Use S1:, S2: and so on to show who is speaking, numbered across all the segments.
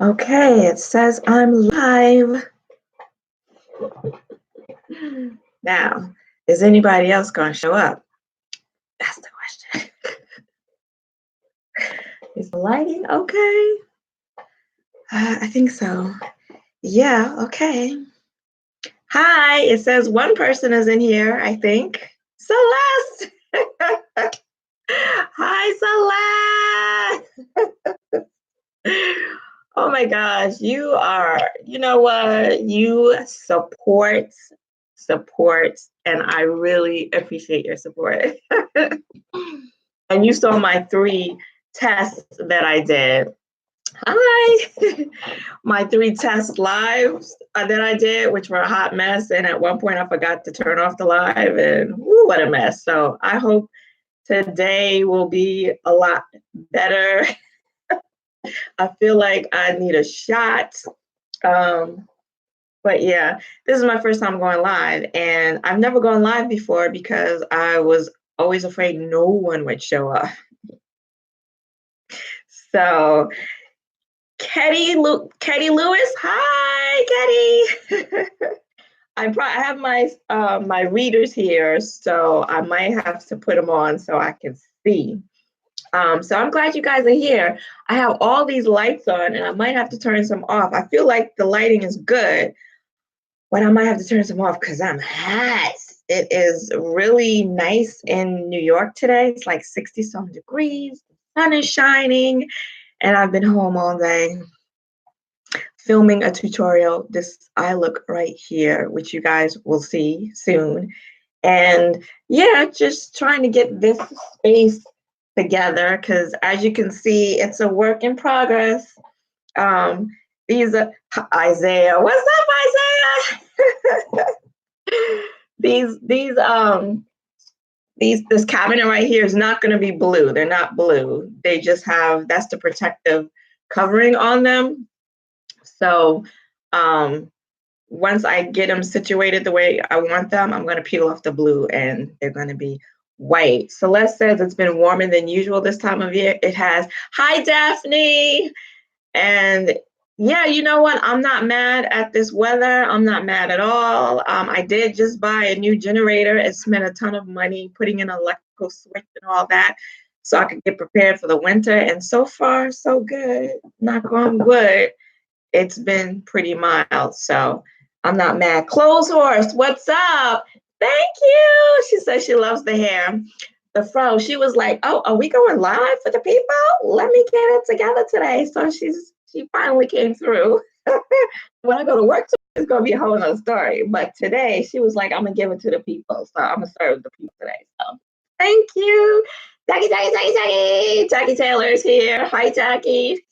S1: Okay, it says I'm live. Now, is anybody else going to show up? That's the question. Is the lighting okay? I think so. Yeah, okay. Hi, it says one person is in here, I think. Celeste! Hi, Celeste! Oh my gosh, you know what? You support, and I really appreciate your support. And you saw my 3 tests that I did. Hi! My 3 test lives that I did, which were a hot mess. And at one point I forgot to turn off the live and whoo, what a mess. So I hope today will be a lot better. I feel like I need a shot. But yeah, this is my first time going live, and I've never gone live before because I was always afraid no one would show up. So, Ketty Lewis, hi, Ketty. I have my readers here, so I might have to put them on so I can see. So I'm glad you guys are here. I have all these lights on, and I might have to turn some off. I feel like the lighting is good, but I might have to turn some off because I'm hot. It is really nice in New York today. It's like 60-some degrees. The sun is shining, and I've been home all day filming a tutorial. This eye look right here, which you guys will see soon. And yeah, just trying to get this space together because as you can see, it's a work in progress. These are Isaiah. What's up, Isaiah? This cabinet right here is not going to be blue. They're not blue. They just have, that's the protective covering on them. So once I get them situated the way I want them, I'm going to peel off the blue and they're going to be white. Celeste says it's been warmer than usual this time of year. It has. Hi, Daphne. And yeah, you know what? I'm not mad at this weather. I'm not mad at all. I did just buy a new generator and spent a ton of money putting in an electrical switch and all that so I could get prepared for the winter. And so far, so good. Knock on wood. It's been pretty mild. So I'm not mad. Clothes Horse, what's up? Thank you. She says she loves the hair. The fro, she was like, oh, are we going live for the people? Let me get it together today. So she finally came through. When I go to work, it's going to be a whole nother story. But today, she was like, I'm going to give it to the people. So I'm going to serve the people today. So thank you. Jackie. Jackie Taylor's here. Hi, Jackie.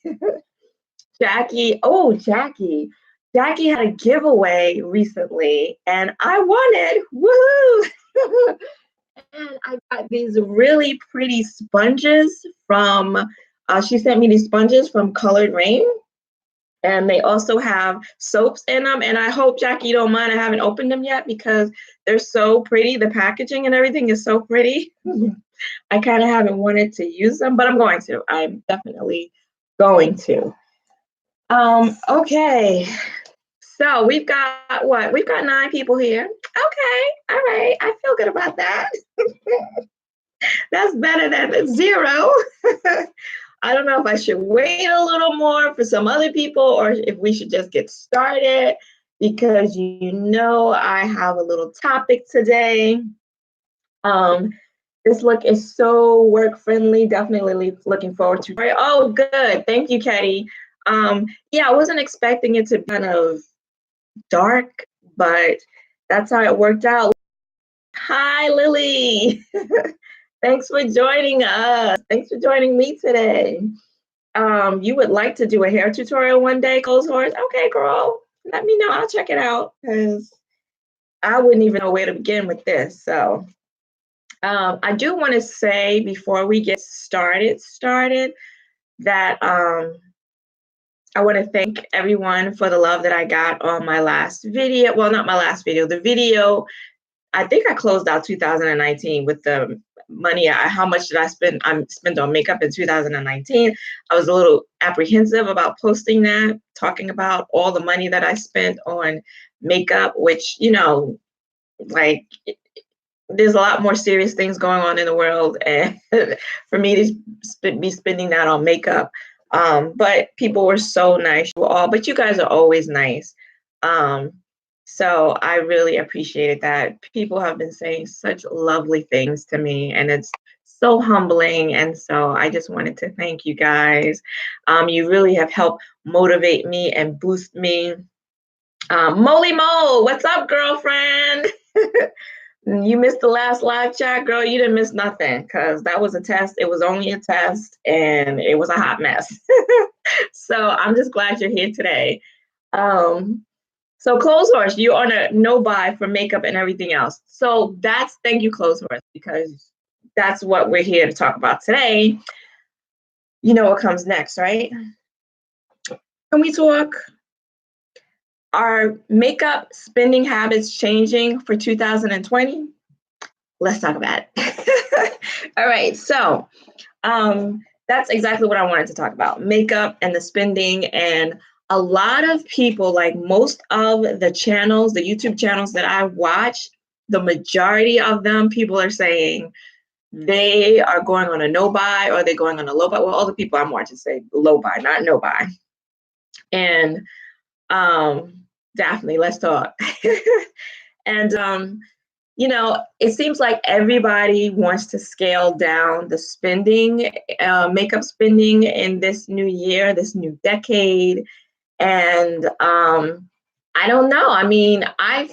S1: Jackie. Oh, Jackie. Jackie had a giveaway recently, and I won it. Woohoo! And I got these really pretty sponges from, she sent me these sponges from Colored Rain. And they also have soaps in them. And I hope, Jackie, you don't mind. I haven't opened them yet because they're so pretty. The packaging and everything is so pretty. I kind of haven't wanted to use them, but I'm going to. I'm definitely going to. Okay. So we've got what? We've got 9 people here. Okay. All right. I feel good about that. That's better than 0. I don't know if I should wait a little more for some other people or if we should just get started because you know I have a little topic today. This look is so work friendly. Definitely looking forward to it. Oh, good. Thank you, Ketty. Yeah, I wasn't expecting it to be kind of dark, but that's how it worked out. Hi, Lily. Thanks for joining us. Thanks for joining me today. You would like to do a hair tutorial one day, Clothes Horse? Okay, girl. Let me know. I'll check it out because I wouldn't even know where to begin with this. So I do want to say before we get started that I want to thank everyone for the love that I got on my last video. Well, not my last video, the video. I think I closed out 2019 with the money, how much did I spend on makeup in 2019. I was a little apprehensive about posting that, talking about all the money that I spent on makeup, which, you know, like, there's a lot more serious things going on in the world, and for me to be spending that on makeup. But people were so nice, but you guys are always nice. So I really appreciated that. People have been saying such lovely things to me, and it's so humbling. And so I just wanted to thank you guys. You really have helped motivate me and boost me. Moly Mo, what's up, girlfriend? You missed the last live chat, girl. You didn't miss nothing, because that was a test. It was only a test, and it was a hot mess. So I'm just glad you're here today. So Clothes Horse, you're on a no buy for makeup and everything else. So thank you, Clothes Horse, because that's what we're here to talk about today. You know what comes next, right? Can we talk? Are makeup spending habits changing for 2020? Let's talk about it. All right, so that's exactly what I wanted to talk about, makeup and the spending. And a lot of people, like most of the channels, the YouTube channels that I watch, the majority of them, people are saying they are going on a no buy, or they're going on a low buy. Well, all the people I'm watching say low buy, not no buy. And Daphne, let's talk. And you know, it seems like everybody wants to scale down the spending, makeup spending in this new year, this new decade. And I don't know. I mean, I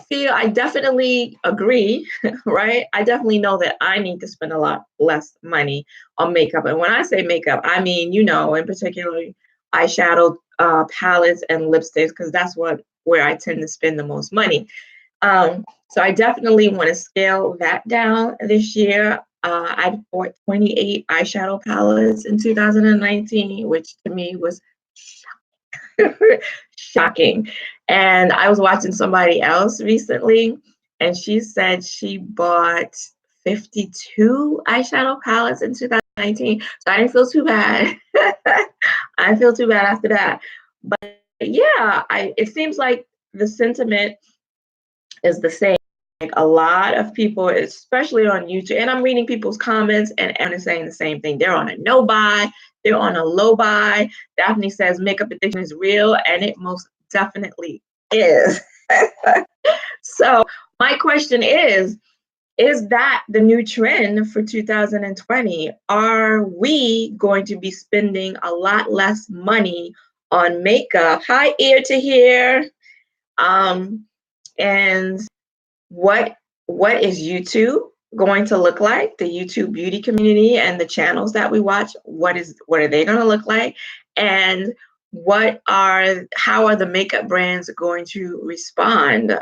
S1: definitely agree, right? I definitely know that I need to spend a lot less money on makeup. And when I say makeup, I mean, you know, in particular, eyeshadow palettes and lipsticks, because that's where I tend to spend the most money. So I definitely want to scale that down this year. I bought 28 eyeshadow palettes in 2019, which to me was shocking. And I was watching somebody else recently, and she said she bought 52 eyeshadow palettes in 2019. So I didn't feel too bad. I didn't feel too bad after that. But yeah, it seems like the sentiment is the same. Like a lot of people, especially on YouTube, and I'm reading people's comments, and everyone is saying the same thing. They're on a no buy, they're on a low buy. Daphne says makeup addiction is real, and it most definitely is. So my question is that the new trend for 2020? Are we going to be spending a lot less money on makeup? Hi, ear to hear. And what is YouTube going to look like? The YouTube beauty community and the channels that we watch, what are they going to look like? And how are the makeup brands going to respond?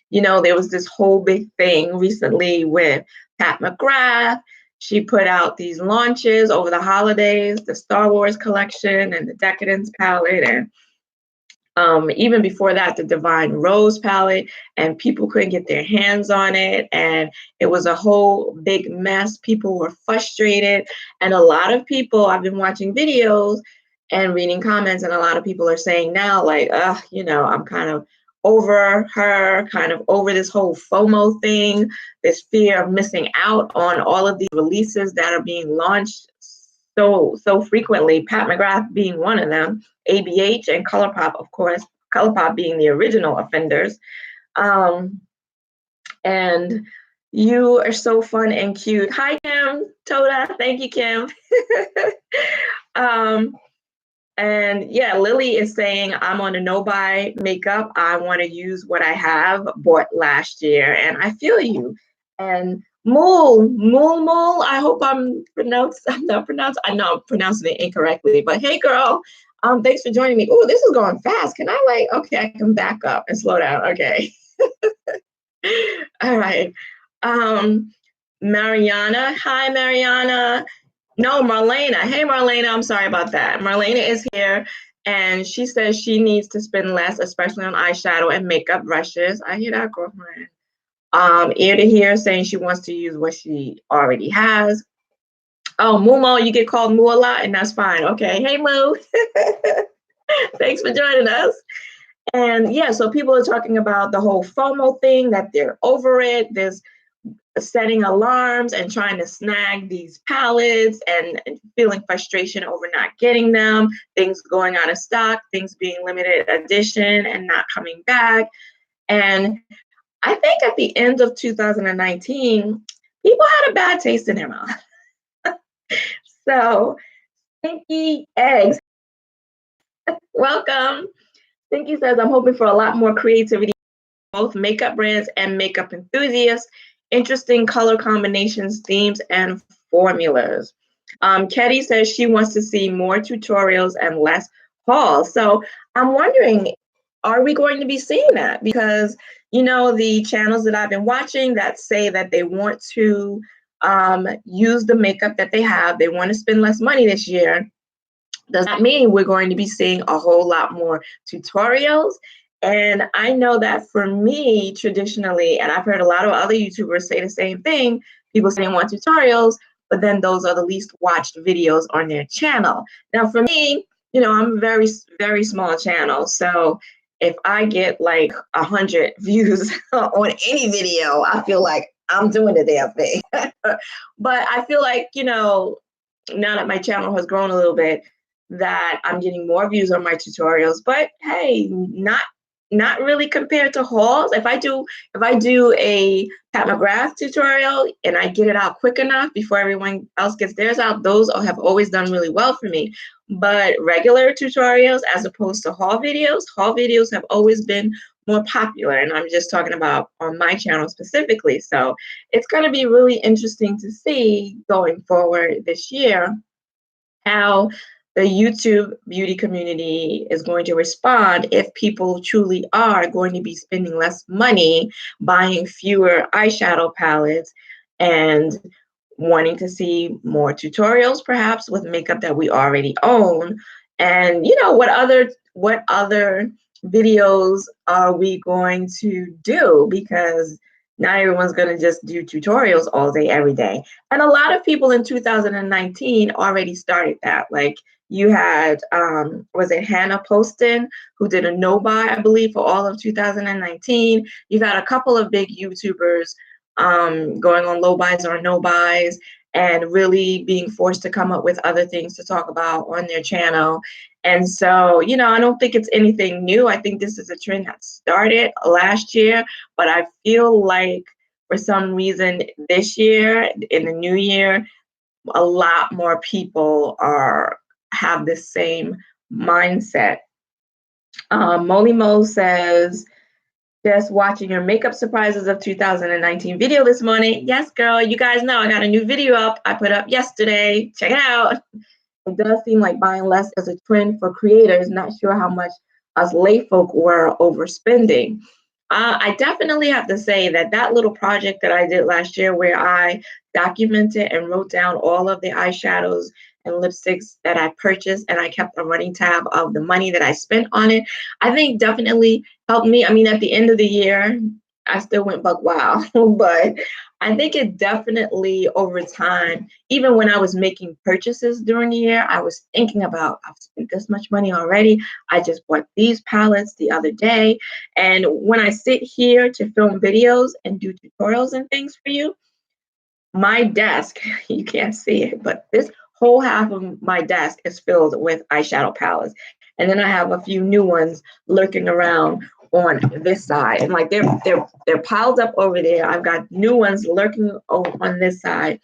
S1: You know, there was this whole big thing recently with Pat McGrath. She put out these launches over the holidays, the Star Wars collection and the Decadence palette, and even before that, the Divine Rose palette, and people couldn't get their hands on it. And it was a whole big mess. People were frustrated. And a lot of people, I've been watching videos and reading comments, and a lot of people are saying now, like, you know, I'm kind of over her, kind of over this whole FOMO thing, this fear of missing out on all of these releases that are being launched so frequently, Pat McGrath being one of them, ABH and ColourPop, of course, ColourPop being the original offenders. And you are so fun and cute. Hi, Kim, Toda. Thank you, Kim. And yeah, Lily is saying, I'm on a no-buy makeup. I want to use what I have bought last year. And I feel you. And Mool, I hope I know I'm pronouncing it incorrectly, but hey girl, thanks for joining me. Oh, this is going fast. Can I okay, I can back up and slow down. Okay. All right. Mariana, hi Mariana. No, Marlena. Hey Marlena, I'm sorry about that. Marlena is here, and she says she needs to spend less, especially on eyeshadow and makeup brushes. I hear that, girlfriend. Ear to Hear saying she wants to use what she already has. Oh, Mumo, you get called Moo a lot, and that's fine. Okay. Hey, Moo. Thanks for joining us. And yeah, so people are talking about the whole FOMO thing, that they're over it. There's setting alarms and trying to snag these palettes and feeling frustration over not getting them, things going out of stock, things being limited edition and not coming back. And I think at the end of 2019, people had a bad taste in their mouth. So, Stinky Eggs, welcome. Stinky says, I'm hoping for a lot more creativity, both makeup brands and makeup enthusiasts, interesting color combinations, themes, and formulas. Ketty says she wants to see more tutorials and less hauls. So I'm wondering, are we going to be seeing that? Because, you know, the channels that I've been watching that say that they want to use the makeup that they have, they want to spend less money this year. Does that mean we're going to be seeing a whole lot more tutorials? And I know that for me, traditionally, and I've heard a lot of other YouTubers say the same thing, people say they want tutorials, but then those are the least watched videos on their channel. Now, for me, you know, I'm a very, very small channel. So if I get like 100 views on any video, I feel like I'm doing the damn thing. But I feel like, you know, now that my channel has grown a little bit, that I'm getting more views on my tutorials. But hey, not really compared to hauls. If I do a Pat McGrath tutorial and I get it out quick enough before everyone else gets theirs out, those have always done really well for me. But regular tutorials as opposed to haul videos have always been more popular. And I'm just talking about on my channel specifically. So it's going to be really interesting to see going forward this year how the YouTube beauty community is going to respond if people truly are going to be spending less money buying fewer eyeshadow palettes and wanting to see more tutorials perhaps with makeup that we already own. And you know, what other videos are we going to do? Because not everyone's going to just do tutorials all day every day. And a lot of people in 2019 already started that. Like you had was it Hannah Poston, who did a no buy, I believe, for all of 2019. You've had a couple of big YouTubers going on low buys or no buys and really being forced to come up with other things to talk about on their channel. And so, you know, I don't think it's anything new. I think this is a trend that started last year, but I feel like for some reason this year, in the new year, a lot more people have the same mindset. Molly Mo says, just watching your makeup surprises of 2019 video this morning. Yes, girl, you guys know I got a new video up. I put up yesterday. Check it out. It does seem like buying less is a trend for creators. Not sure how much us lay folk were overspending. I definitely have to say that little project that I did last year where I documented and wrote down all of the eyeshadows and lipsticks that I purchased and I kept a running tab of the money that I spent on it, I think definitely helped me. I mean, at the end of the year, I still went buck wild, but I think it definitely over time, even when I was making purchases during the year, I was thinking about, I've spent this much money already. I just bought these palettes the other day. And when I sit here to film videos and do tutorials and things for you, my desk, you can't see it, but this whole half of my desk is filled with eyeshadow palettes. And then I have a few new ones lurking around on this side. And like they're piled up over there. I've got new ones lurking on this side.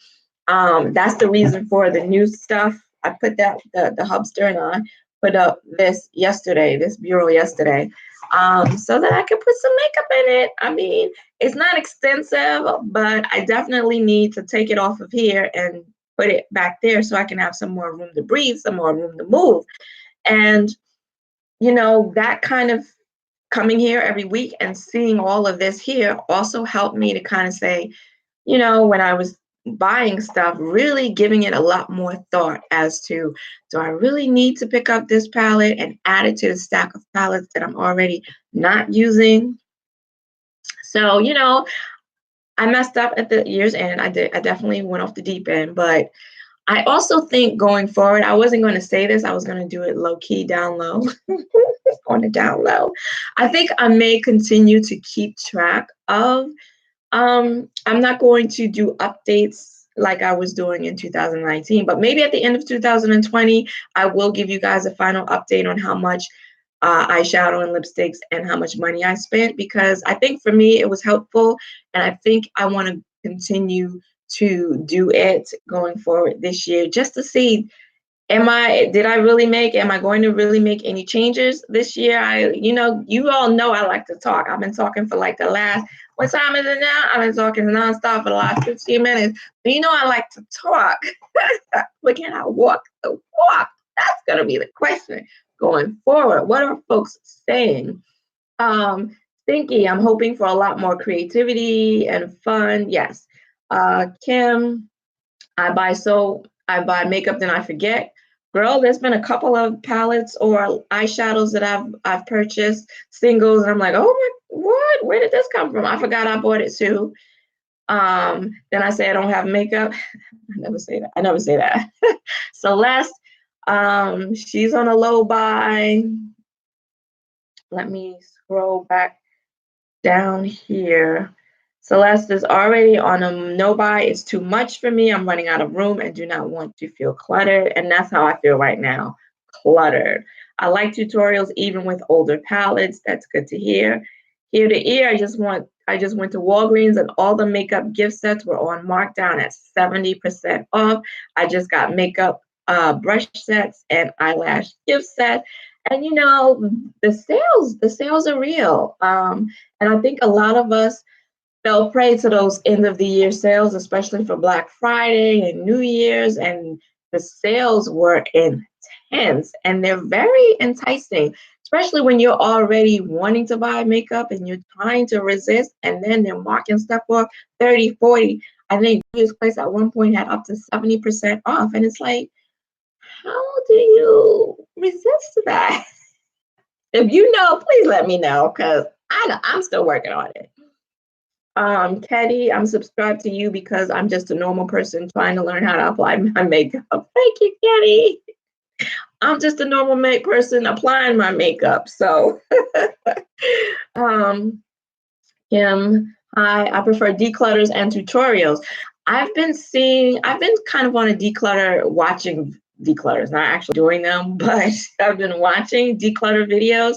S1: That's the reason for the new stuff. I put that the hubster and I put up this bureau yesterday, so that I could put some makeup in it. I mean, it's not extensive, but I definitely need to take it off of here and put it back there so I can have some more room to breathe, some more room to move. And, you know, that kind of coming here every week and seeing all of this here also helped me to kind of say, you know, when I was buying stuff, really giving it a lot more thought as to, do I really need to pick up this palette and add it to the stack of palettes that I'm already not using? So, you know, I messed up at the year's end. I definitely went off the deep end, but I also think going forward, I wasn't going to say this. I was going to do it low key, down low, on the down low. I think I may continue to keep track of. I'm not going to do updates like I was doing in 2019, but maybe at the end of 2020, I will give you guys a final update on how much eyeshadow and lipsticks and how much money I spent, because I think for me it was helpful, and I think I want to continue to do it going forward this year just to see, am I going to really make any changes this year? You all know I like to talk. I've been talking for like what time is it now? I've been talking nonstop for the last 15 minutes. But I like to talk. But can I walk the walk? That's going to be the question going forward. What are folks saying? Stinky, I'm hoping for a lot more creativity and fun. Yes. Kim, I buy makeup, then I forget. Girl, there's been a couple of palettes or eyeshadows that I've purchased, singles, and I'm like, oh my, what? Where did this come from? I forgot I bought it too. Then I say I don't have makeup. I never say that. Celeste, she's on a low buy. Let me scroll back down here. Celeste is already on a no buy. It's too much for me. I'm running out of room and do not want to feel cluttered. And that's how I feel right now, cluttered. I like tutorials even with older palettes. That's good to hear. Ear to ear, I just went to Walgreens and all the makeup gift sets were on markdown at 70% off. I just got makeup brush sets and eyelash gift set. And the sales are real. And I think a lot of us fell prey to those end of the year sales, especially for Black Friday and New Year's, and the sales were intense and they're very enticing, especially when you're already wanting to buy makeup and you're trying to resist, and then they're marking stuff off 30, 40. I think this place at one point had up to 70% off, and it's like, how do you resist that? If you know, please let me know, because I'm still working on it. Teddy, I'm subscribed to you because I'm just a normal person trying to learn how to apply my makeup. Thank you, Teddy. I'm just a normal person applying my makeup. So, Kim, hi, I prefer declutters and tutorials. I've been kind of on a watching declutters, not actually doing them, but I've been watching declutter videos.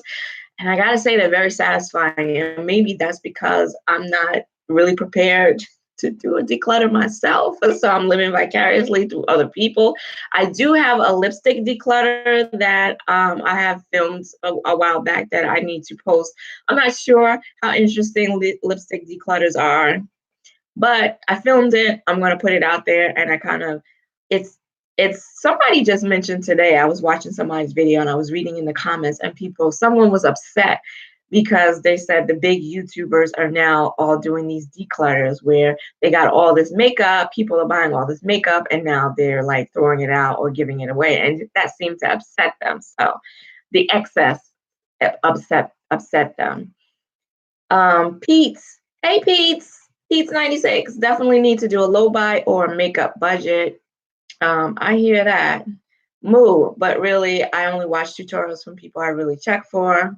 S1: And I gotta say, they're very satisfying. And maybe that's because I'm not really prepared to do a declutter myself. So I'm living vicariously through other people. I do have a lipstick declutter that I have filmed a while back that I need to post. I'm not sure how interesting lipstick declutters are, but I filmed it. I'm gonna put it out there, and it's somebody just mentioned today, I was watching somebody's video and I was reading in the comments, and someone was upset because they said the big YouTubers are now all doing these declutters where they got all this makeup, people are buying all this makeup, and now they're like throwing it out or giving it away. And that seemed to upset them. So the excess upset them. Pete's, hey Pete's 96, definitely need to do a low buy or a makeup budget. I hear that. Moo, but really, I only watch tutorials from people I really check for.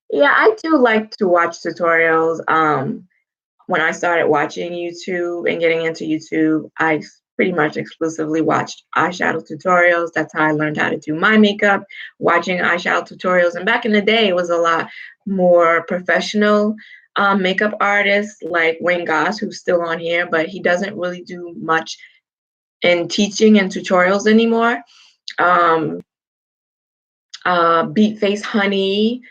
S1: Yeah, I do like to watch tutorials. When I started watching YouTube and getting into YouTube, I pretty much exclusively watched eyeshadow tutorials. That's how I learned how to do my makeup, watching eyeshadow tutorials. And back in the day, it was a lot more professional makeup artists like Wayne Goss, who's still on here, but he doesn't really do much in teaching and tutorials anymore. Beat Face Honey,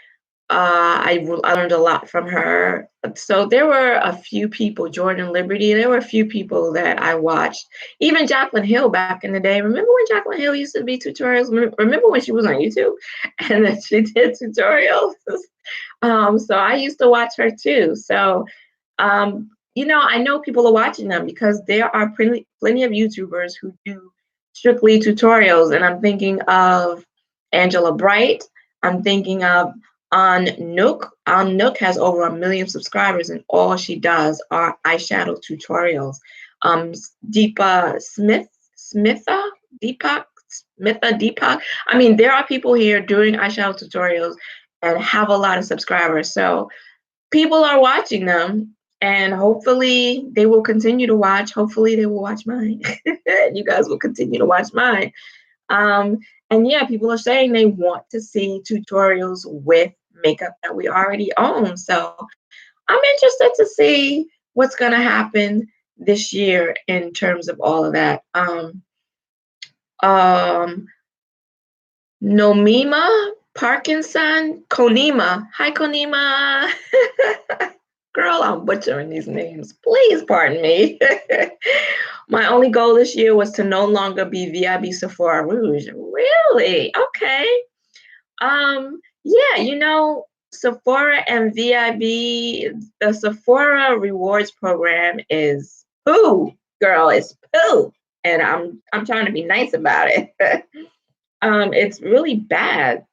S1: I learned a lot from her. So there were a few people, Jordan Liberty, there were a few people that I watched. Even Jaclyn Hill back in the day. Remember when Jaclyn Hill used to be tutorials? Remember when she was on YouTube and then she did tutorials? So I used to watch her too. So, I know people are watching them because there are plenty of YouTubers who do strictly tutorials. And I'm thinking of Angela Bright. I'm thinking of Nook has over 1 million subscribers, and all she does are eyeshadow tutorials. Deepa Deepak. I mean, there are people here doing eyeshadow tutorials and have a lot of subscribers. So people are watching them, and hopefully they will continue to watch. Hopefully they will watch mine. You guys will continue to watch mine. And yeah, people are saying they want to see tutorials with makeup that we already own. So I'm interested to see what's going to happen this year in terms of all of that. Um, Nomima Parkinson, Konima. Hi, Konima. Girl, I'm butchering these names. Please pardon me. My only goal this year was to no longer be VIB Sephora Rouge. Really? Okay. Yeah, Sephora and VIB, the Sephora rewards program is poo, girl, it's poo. And I'm trying to be nice about it. It's really bad.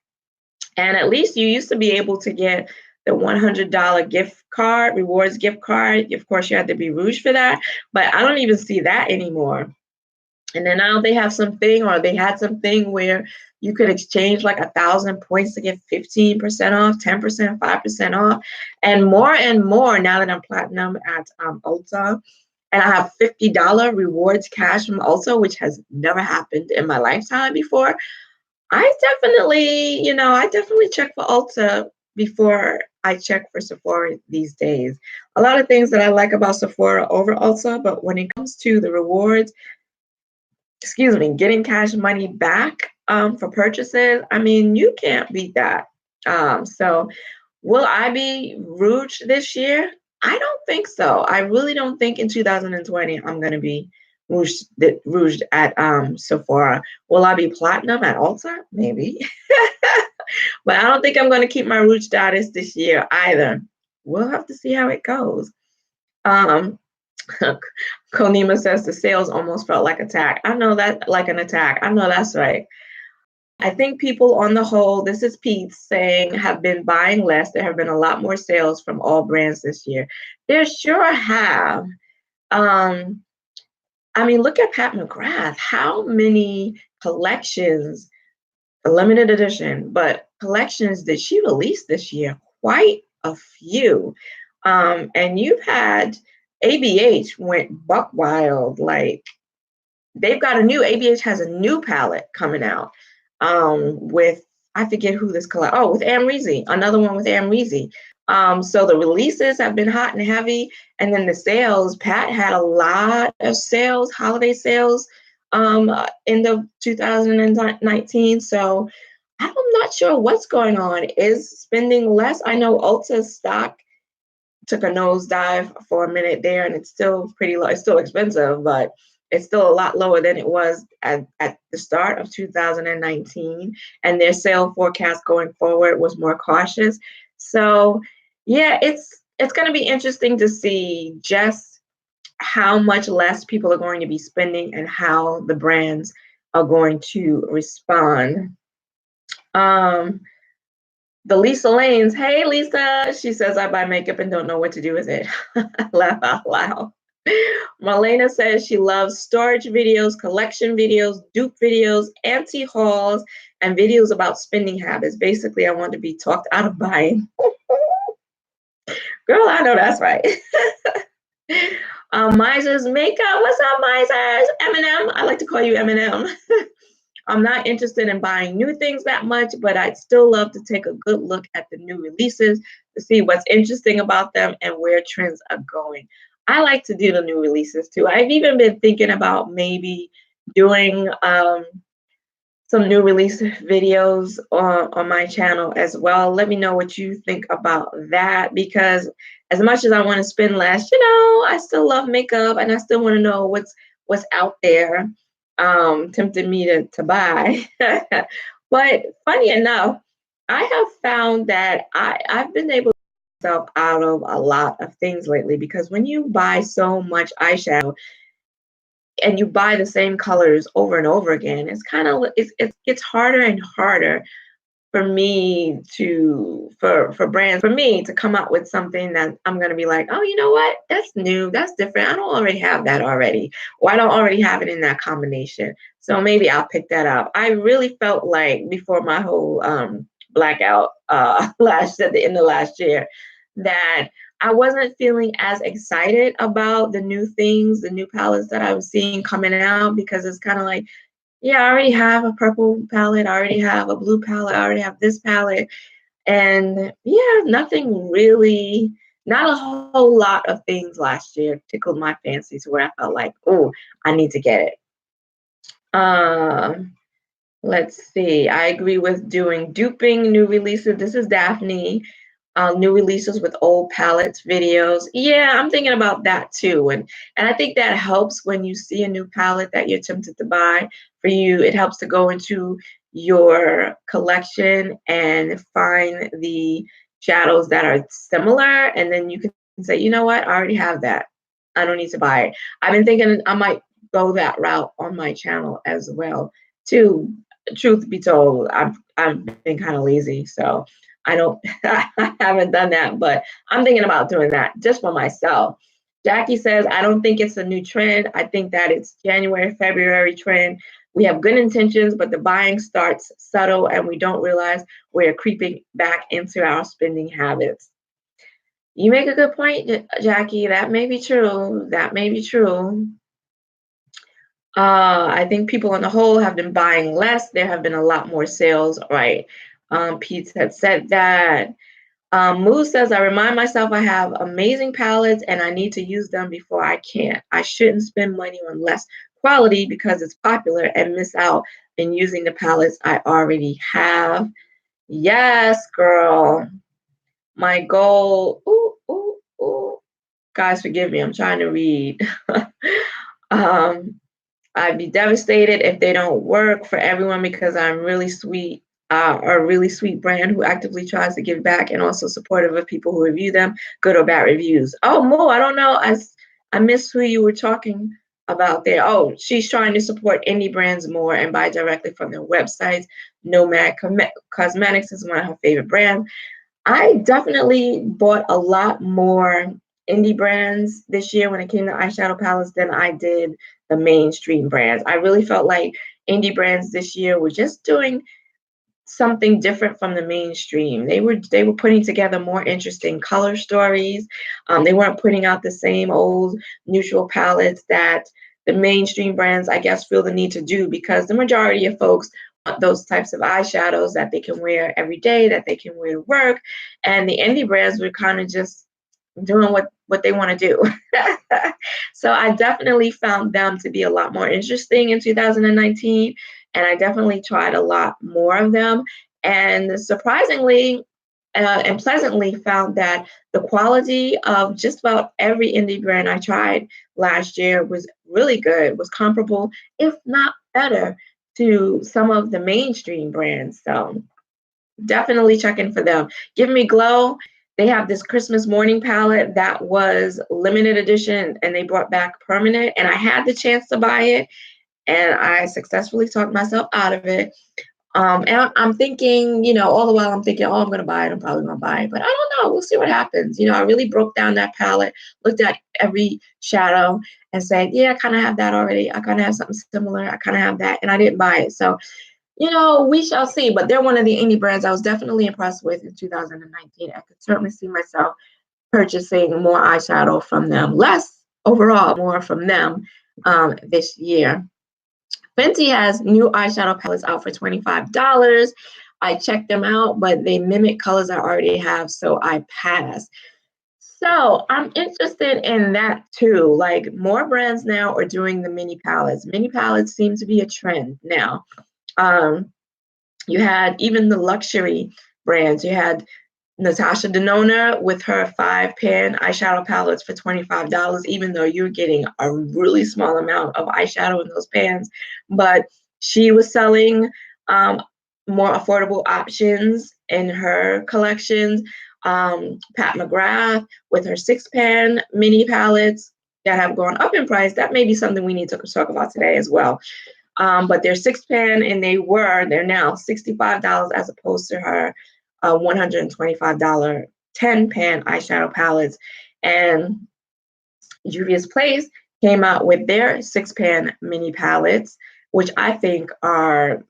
S1: And at least you used to be able to get the $100 gift card, rewards gift card. Of course, you had to be Rouge for that, but I don't even see that anymore. And then now they have something, or they had something where you could exchange like 1,000 points to get 15% off, 10%, 5% off, and more now that I'm platinum at Ulta. And I have $50 rewards cash from Ulta, which has never happened in my lifetime before. I definitely check for Ulta before I check for Sephora these days. A lot of things that I like about Sephora over Ulta, but when it comes to the rewards, getting cash money back for purchases, I mean, you can't beat that. So will I be Rouge this year? I don't think so. I really don't think in 2020 I'm going to be Rouge at Sephora. Will I be platinum at Ulta? Maybe. But I don't think I'm going to keep my Rouge status this year either. We'll have to see how it goes. Konima says the sales almost felt like attack. I know that, like an attack. I know that's right. I think people on the whole, this is Pete saying, have been buying less. There have been a lot more sales from all brands this year. There sure have. I mean, look at Pat McGrath. How many collections, limited edition, but collections did she release this year? Quite a few. And you've had ABH went buck wild. Like, they've got ABH has a new palette coming out with, I forget who this collab. Oh, with Amrezy, another one with Amrezy. So the releases have been hot and heavy, and then the sales. Pat had a lot of sales, holiday sales, end of 2019. So I'm not sure what's going on. Is spending less? I know Ulta's stock took a nosedive for a minute there, and it's still pretty low. It's still expensive, but it's still a lot lower than it was at the start of 2019. And their sale forecast going forward was more cautious. So yeah, it's going to be interesting to see just how much less people are going to be spending and how the brands are going to respond. The Lisa Lanes, hey Lisa, she says I buy makeup and don't know what to do with it. Laugh out loud. Marlena says she loves storage videos, collection videos, dupe videos, anti-hauls, and videos about spending habits. Basically, I want to be talked out of buying. Girl, I know that's right. Misers Makeup, what's up, Misers? Eminem, I like to call you Eminem. I'm not interested in buying new things that much, but I'd still love to take a good look at the new releases to see what's interesting about them and where trends are going. I like to do the new releases too. I've even been thinking about maybe doing some new release videos on my channel as well. Let me know what you think about that, because as much as I want to spend less, I still love makeup and I still want to know what's out there. Tempted me to buy. But funny enough, I have found that I've been able to get myself out of a lot of things lately, because when you buy so much eyeshadow and you buy the same colors over and over again, it's kind of it gets harder and harder for me to for brands for me to come up with something that I'm gonna be like, oh, you know what? That's new, that's different. I don't already have that already, or I don't already have it in that combination. So maybe I'll pick that up. I really felt like before my whole blackout last at the end of last year that I wasn't feeling as excited about the new things, the new palettes that I was seeing coming out, because it's kind of like, yeah, I already have a purple palette, I already have a blue palette, I already have this palette. And yeah, nothing really, not a whole lot of things last year tickled my fancy to where I felt like, oh, I need to get it. Um, let's see. I agree with doing duping new releases. This is Daphne. New releases with old palettes videos. Yeah, I'm thinking about that too. And I think that helps when you see a new palette that you're tempted to buy. For you, it helps to go into your collection and find the shadows that are similar. And then you can say, you know what, I already have that. I don't need to buy it. I've been thinking I might go that route on my channel as well. Too, truth be told, I've been kind of lazy. So I don't, I haven't done that, but I'm thinking about doing that just for myself. Jackie says, I don't think it's a new trend. I think that it's January, February trend. We have good intentions, but the buying starts subtle and we don't realize we're creeping back into our spending habits. You make a good point, Jackie. That may be true. That may be true. I think people on the whole have been buying less. There have been a lot more sales, right? Pete had said that. Moo says, I remind myself I have amazing palettes and I need to use them before I can't. I shouldn't spend money on less quality because it's popular and miss out in using the palettes I already have. Yes, girl. My goal. Ooh, ooh, ooh. Guys, forgive me. I'm trying to read. um, I'd be devastated if they don't work for everyone because I'm really sweet, a really sweet brand who actively tries to give back and also supportive of people who review them, good or bad reviews. Oh, Mo, I don't know. I missed who you were talking about there. Oh, she's trying to support indie brands more and buy directly from their websites. Nomad Cosmetics is one of her favorite brands. I definitely bought a lot more indie brands this year when it came to eyeshadow palettes than I did the mainstream brands. I really felt like indie brands this year were just doing something different from the mainstream. They were putting together more interesting color stories. They weren't putting out the same old neutral palettes that the mainstream brands, I guess, feel the need to do, because the majority of folks want those types of eyeshadows that they can wear every day, that they can wear to work. And the indie brands were kind of just doing what they want to do. So I definitely found them to be a lot more interesting in 2019. And I definitely tried a lot more of them. And surprisingly and pleasantly found that the quality of just about every indie brand I tried last year was really good, was comparable, if not better, to some of the mainstream brands. So definitely check in for them. Give Me Glow. They have this Christmas morning palette that was limited edition and they brought back permanent. And I had the chance to buy it and I successfully talked myself out of it. And I'm thinking, all the while I'm thinking, oh, I'm going to buy it. I'm probably going to buy it. But I don't know. We'll see what happens. I really broke down that palette, looked at every shadow and said, yeah, I kind of have that already. I kind of have something similar. I kind of have that. And I didn't buy it. So, we shall see. But they're one of the indie brands I was definitely impressed with in 2019. I could certainly see myself purchasing more eyeshadow from them. Less overall, more from them this year. Fenty has new eyeshadow palettes out for $25. I checked them out, but they mimic colors I already have, so I passed. So I'm interested in that too. Like, more brands now are doing the mini palettes. Mini palettes seem to be a trend now. You had even the luxury brands. You had Natasha Denona with her 5-pan eyeshadow palettes for $25, even though you're getting a really small amount of eyeshadow in those pans. But she was selling more affordable options in her collections. Pat McGrath with her 6-pan mini palettes that have gone up in price. That may be something we need to talk about today as well. But they're 6 pan, and they're now $65 as opposed to her $125 10 pan eyeshadow palettes. And Juvia's Place came out with their 6 pan mini palettes, which I think are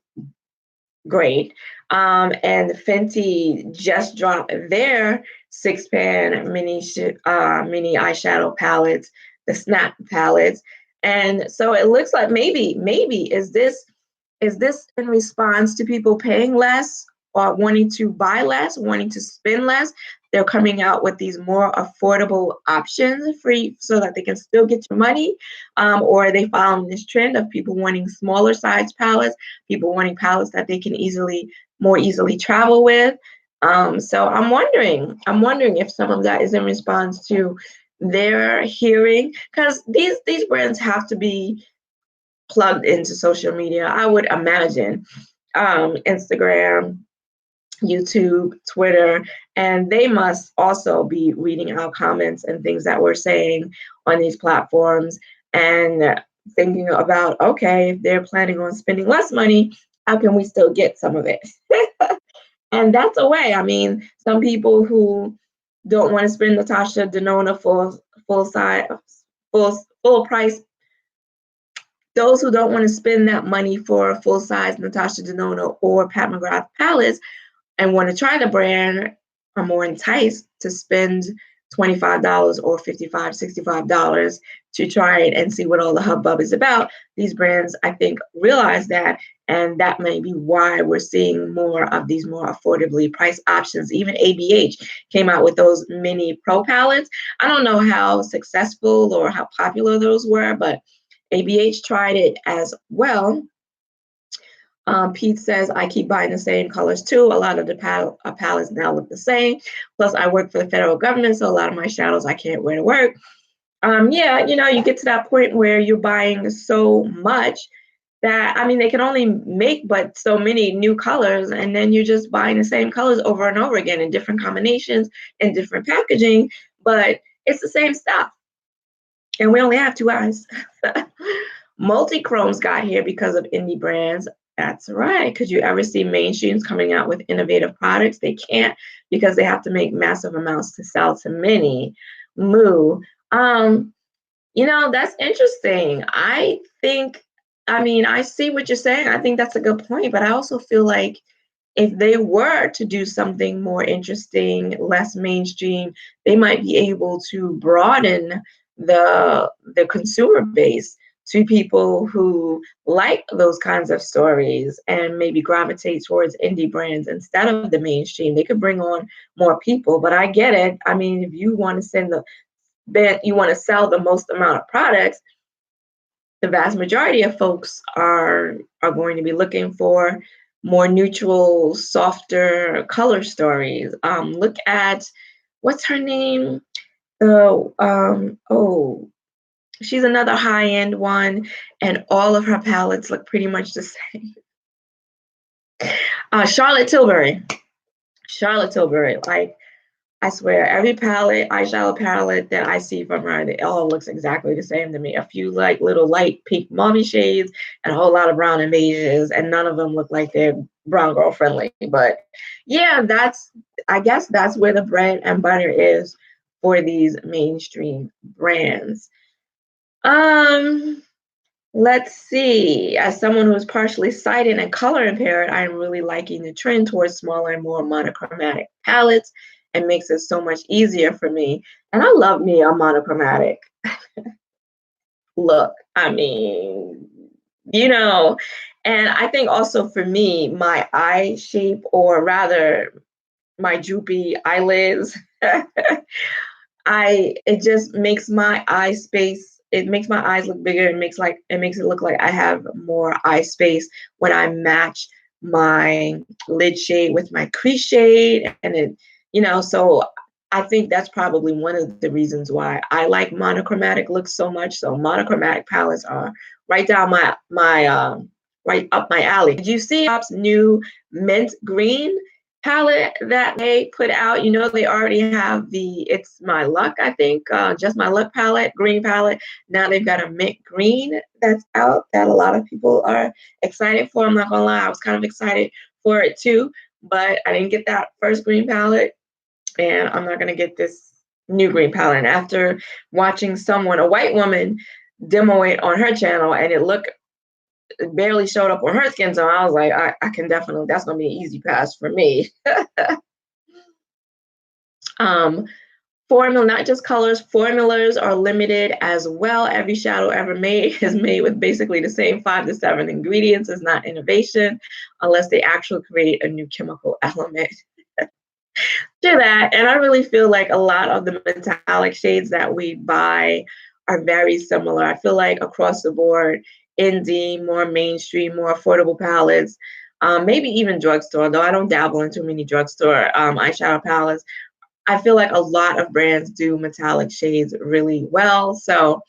S1: great. And Fenty just dropped their 6 pan mini eyeshadow palettes, the Snap palettes. And so it looks like maybe is this in response to people paying less or wanting to buy less, wanting to spend less? They're coming out with these more affordable options free so that they can still get your money. Or they found this trend of people wanting smaller size palettes, people wanting palettes that they can more easily travel with. So I'm wondering if some of that is in response to their hearing, because these brands have to be plugged into social media, I would imagine. Instagram, YouTube, Twitter, and they must also be reading our comments and things that we're saying on these platforms and thinking about, okay, if they're planning on spending less money, how can we still get some of it? And that's a way. I mean, some people who don't want to spend Natasha Denona full size, full price. Those who don't want to spend that money for a full size Natasha Denona or Pat McGrath palettes and want to try the brand are more enticed to spend $25 or $55, $65 to try it and see what all the hubbub is about. These brands, I think, realize that, and that may be why we're seeing more of these more affordably priced options. Even ABH came out with those mini pro palettes. I don't know how successful or how popular those were, but ABH tried it as well. Pete says, I keep buying the same colors too. A lot of the palettes now look the same. Plus, I work for the federal government, so a lot of my shadows I can't wear to work. Yeah, you get to that point where you're buying so much that, I mean, they can only make but so many new colors, and then you're just buying the same colors over and over again in different combinations and different packaging, but it's the same stuff. And we only have 2 eyes. Multi-chromes got here because of indie brands. That's right. Could you ever see mainstreams coming out with innovative products? They can't because they have to make massive amounts to sell to many. Moo. That's interesting. I see what you're saying. I think that's a good point, but I also feel like if they were to do something more interesting, less mainstream, they might be able to broaden the consumer base to people who like those kinds of stories and maybe gravitate towards indie brands instead of the mainstream. They could bring on more people, but I get it. I mean, if you want to you want to sell the most amount of products, the vast majority of folks are going to be looking for more neutral, softer color stories. Look at, what's her name? She's another high-end one, and all of her palettes look pretty much the same. Charlotte Tilbury. Like, I swear, every eyeshadow palette that I see from her, it all looks exactly the same to me. A few like little light pink mauve shades and a whole lot of brown and beiges, and none of them look like they're brown girl friendly. But yeah, I guess that's where the bread and butter is for these mainstream brands. Let's see. As someone who is partially sighted and color impaired, I am really liking the trend towards smaller and more monochromatic palettes. It makes it so much easier for me. And I love me a monochromatic look. I mean, and I think also for me, my eye shape, or rather my droopy eyelids, it just makes my eye space, it makes my eyes look bigger. It makes it look like I have more eye space when I match my lid shade with my crease shade. And so I think that's probably one of the reasons why I like monochromatic looks so much. So monochromatic palettes are right down my right up my alley. Did you see Top's new mint green? palette that they put out. You know, they already have the It's My Luck, I think, Just My Luck palette, green palette. Now they've got a mint green that's out that a lot of people are excited for. I'm not gonna lie, I was kind of excited for it too, but I didn't get that first green palette, and I'm not gonna get this new green palette. And after watching someone, a white woman, demo it on her channel, and it barely showed up on her skin tone, I was like, I can definitely, that's gonna be an easy pass for me. um, Formula, not just colors, formulas are limited as well. Every shadow ever made is made with basically the same 5 to 7 ingredients. It's not innovation unless they actually create a new chemical element to that. And I really feel like a lot of the metallic shades that we buy are very similar. I feel like across the board, indie, more mainstream, more affordable palettes, maybe even drugstore, though I don't dabble in too many drugstore eyeshadow palettes. I feel like a lot of brands do metallic shades really well. So,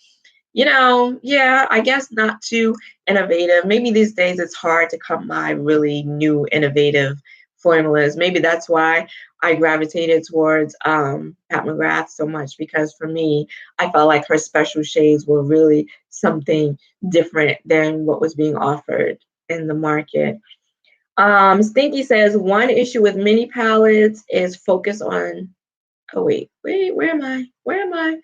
S1: yeah, I guess not too innovative. Maybe these days it's hard to come by really new, innovative formulas. Maybe that's why I gravitated towards Pat McGrath so much, because for me, I felt like her special shades were really something different than what was being offered in the market. Stinky says one issue with mini palettes is focus on. Oh wait, where am I? Where am I?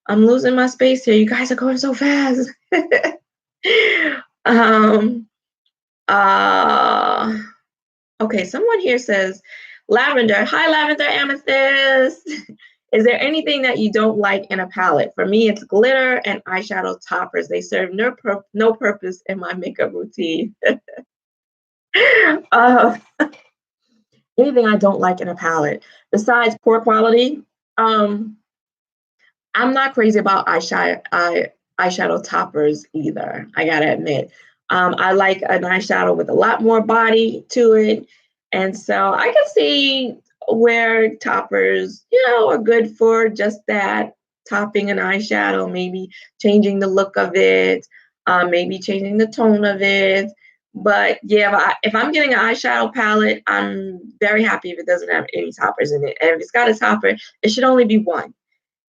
S1: I'm losing my space here. You guys are going so fast. um, uh, okay, someone here says, lavender. Hi, lavender amethyst. Is there anything that you don't like in a palette? For me, it's glitter and eyeshadow toppers. They serve no purpose in my makeup routine. uh, Anything I don't like in a palette besides poor quality. I'm not crazy about eyeshadow toppers either, I gotta admit. I like an eyeshadow with a lot more body to it. And so I can see where toppers, are good for just that, topping an eyeshadow, maybe changing the look of it, maybe changing the tone of it. But yeah, if I'm getting an eyeshadow palette, I'm very happy if it doesn't have any toppers in it. And if it's got a topper, it should only be one,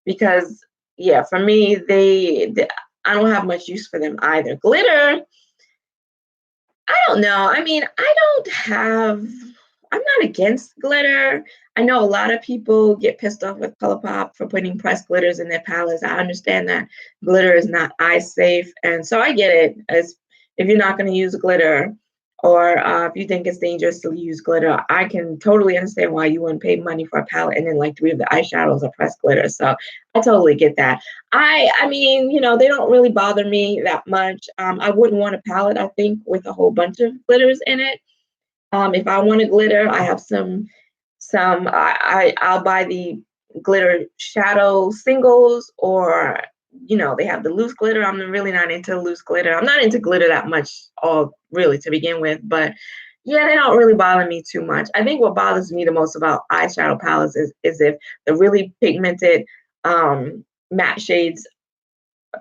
S1: because yeah, for me, I don't have much use for them either. Glitter, I don't know. I mean, I'm not against glitter. I know a lot of people get pissed off with ColourPop for putting pressed glitters in their palettes. I understand that glitter is not eye safe, and so I get it. As if you're not going to use glitter, or if you think it's dangerous to use glitter, I can totally understand why you wouldn't pay money for a palette and then like 3 of the eyeshadows are pressed glitter. So I totally get that. I mean, they don't really bother me that much. I wouldn't want a palette, I think, with a whole bunch of glitters in it. If I want a glitter, I have I'll buy the glitter shadow singles, or they have the loose glitter. I'm really not into loose glitter. I'm not into glitter that much, all really, to begin with, but yeah, they don't really bother me too much. I think what bothers me the most about eyeshadow palettes is if the really pigmented matte shades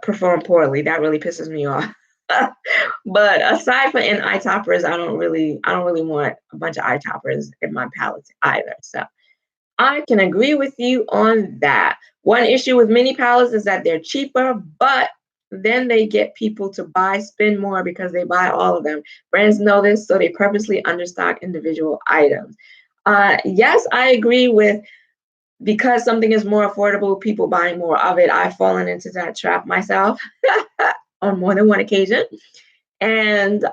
S1: perform poorly. That really pisses me off. But aside from in eye toppers, I don't really want a bunch of eye toppers in my palette either. So I can agree with you on that. One issue with mini palettes is that they're cheaper, but then they get people to spend more because they buy all of them. Brands know this, so they purposely understock individual items. Yes, I agree with, because something is more affordable, people buying more of it. I've fallen into that trap myself on more than one occasion. And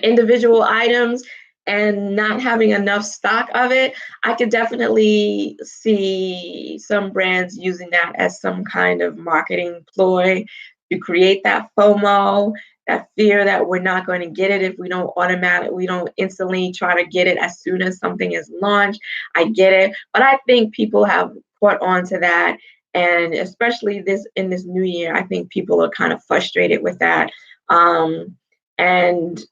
S1: individual items and not having enough stock of it, I could definitely see some brands using that as some kind of marketing ploy to create that FOMO, that fear that we're not going to get it if we don't instantly try to get it as soon as something is launched. I get it, but I think people have caught on to that. And especially in this new year, I think people are kind of frustrated with that. And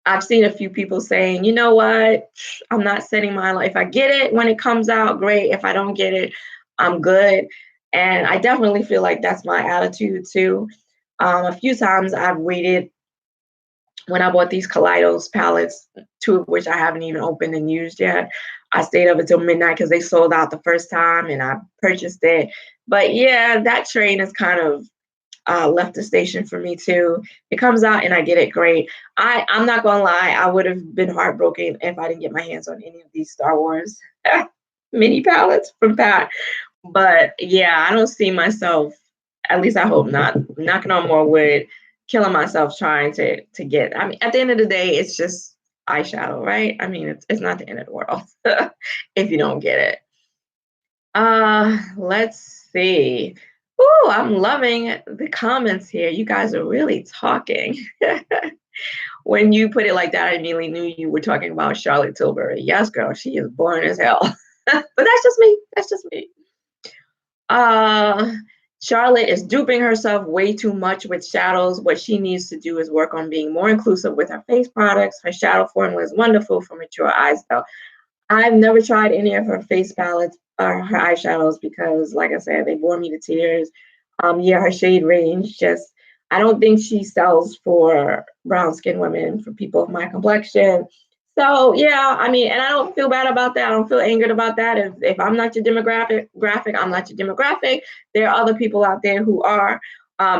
S1: I've seen a few people saying, you know what, I'm not setting my life. If I get it when it comes out, great. If I don't get it, I'm good. And I definitely feel like that's my attitude too. A few times I've waited when I bought these Kaleidos palettes, two of which I haven't even opened and used yet. I stayed up until midnight because they sold out the first time and I purchased it. But yeah, that train is kind of left the station for me too. It comes out and I get it great. I'm not gonna lie, I would have been heartbroken if I didn't get my hands on any of these Star Wars mini palettes from Pat. But yeah, I don't see myself, at least I hope not, knocking on more wood, killing myself trying to get. I mean, at the end of the day, it's just eyeshadow, right? I mean, it's not the end of the world if you don't get it. Let's see. Ooh, I'm loving the comments here. You guys are really talking. When you put it like that, I immediately knew you were talking about Charlotte Tilbury. Yes, girl, she is boring as hell. But that's just me. That's just me. Uh, Charlotte is duping herself way too much with shadows. What she needs to do is work on being more inclusive with her face products. Her shadow formula is wonderful for mature eyes, though. I've never tried any of her face palettes or her eyeshadows because, like I said, they bore me to tears. Yeah, her shade range just, I don't think she sells for brown skinned women, for people of my complexion. So yeah, I mean, and I don't feel bad about that. I don't feel angered about that. If I'm not your graphic, I'm not your demographic. There are other people out there who are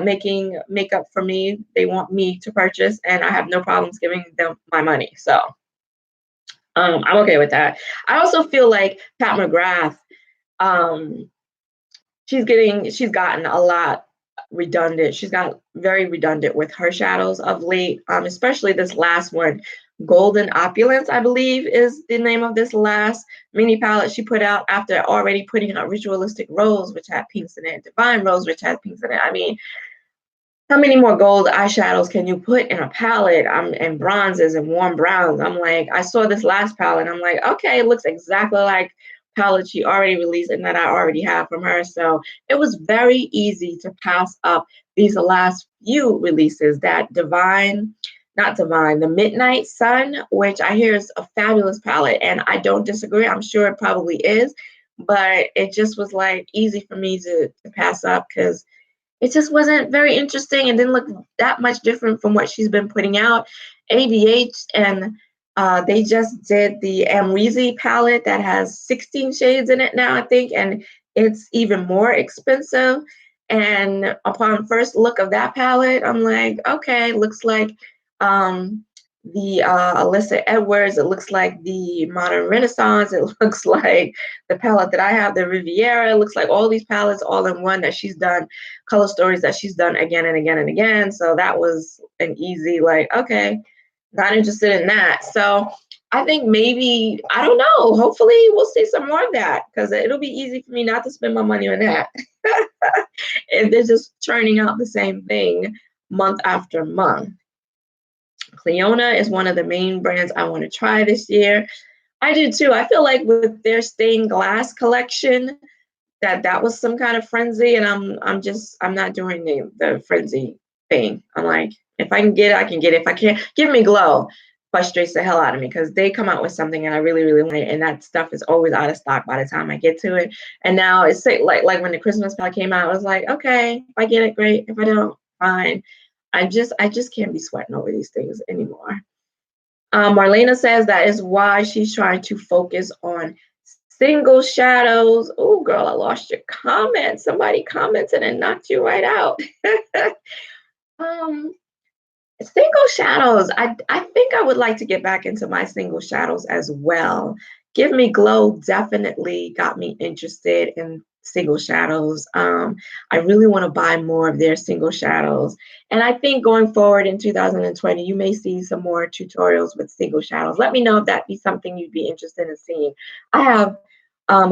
S1: making makeup for me. They want me to purchase, and I have no problems giving them my money. So I'm okay with that. I also feel like Pat McGrath, um, she's gotten a lot redundant. She's got very redundant with her shadows of late, especially this last one. Golden Opulence, I believe, is the name of this last mini palette she put out after already putting out Ritualistic Rose, which had pinks in it, Divine Rose, which had pinks in it. I mean, how many more gold eyeshadows can you put in a palette? And bronzes and warm browns. I'm like, I saw this last palette. I'm like, okay, it looks exactly like palette she already released and that I already have from her. So it was very easy to pass up these last few releases. That the Midnight Sun, which I hear is a fabulous palette, and I don't disagree. I'm sure it probably is, but it just was like easy for me to pass up because it just wasn't very interesting and didn't look that much different from what she's been putting out. ABH and they just did the Amrezy palette that has 16 shades in it now, I think, and it's even more expensive. And upon first look of that palette, I'm like, okay, looks like um, the Alyssa Edwards. It looks like the Modern Renaissance. It looks like the palette that I have, the Riviera. It looks like all these palettes all in one that she's done, color stories that she's done again and again and again. So that was an easy, like, okay, not interested in that. So I think maybe, I don't know, hopefully we'll see some more of that because it'll be easy for me not to spend my money on that. If they're just churning out the same thing month after month. Cleona is one of the main brands I want to try this year. I do too. I feel like with their stained glass collection, that was some kind of frenzy, and I'm not doing the frenzy thing. I'm like, if I can get it, I can get it. If I can't, give me Glow. Frustrates the hell out of me because they come out with something and I really, really want it, and that stuff is always out of stock by the time I get to it. And now it's like when the Christmas palette came out, I was like, okay, if I get it, great. If I don't, fine. I just can't be sweating over these things anymore. Marlena says that is why she's trying to focus on single shadows. Oh, girl, I lost your comment. Somebody commented and knocked you right out. um, Single shadows. I think I would like to get back into my single shadows as well. Give Me Glow definitely got me interested in single shadows. I really want to buy more of their single shadows. And I think going forward in 2020, you may see some more tutorials with single shadows. Let me know if that be something you'd be interested in seeing. I have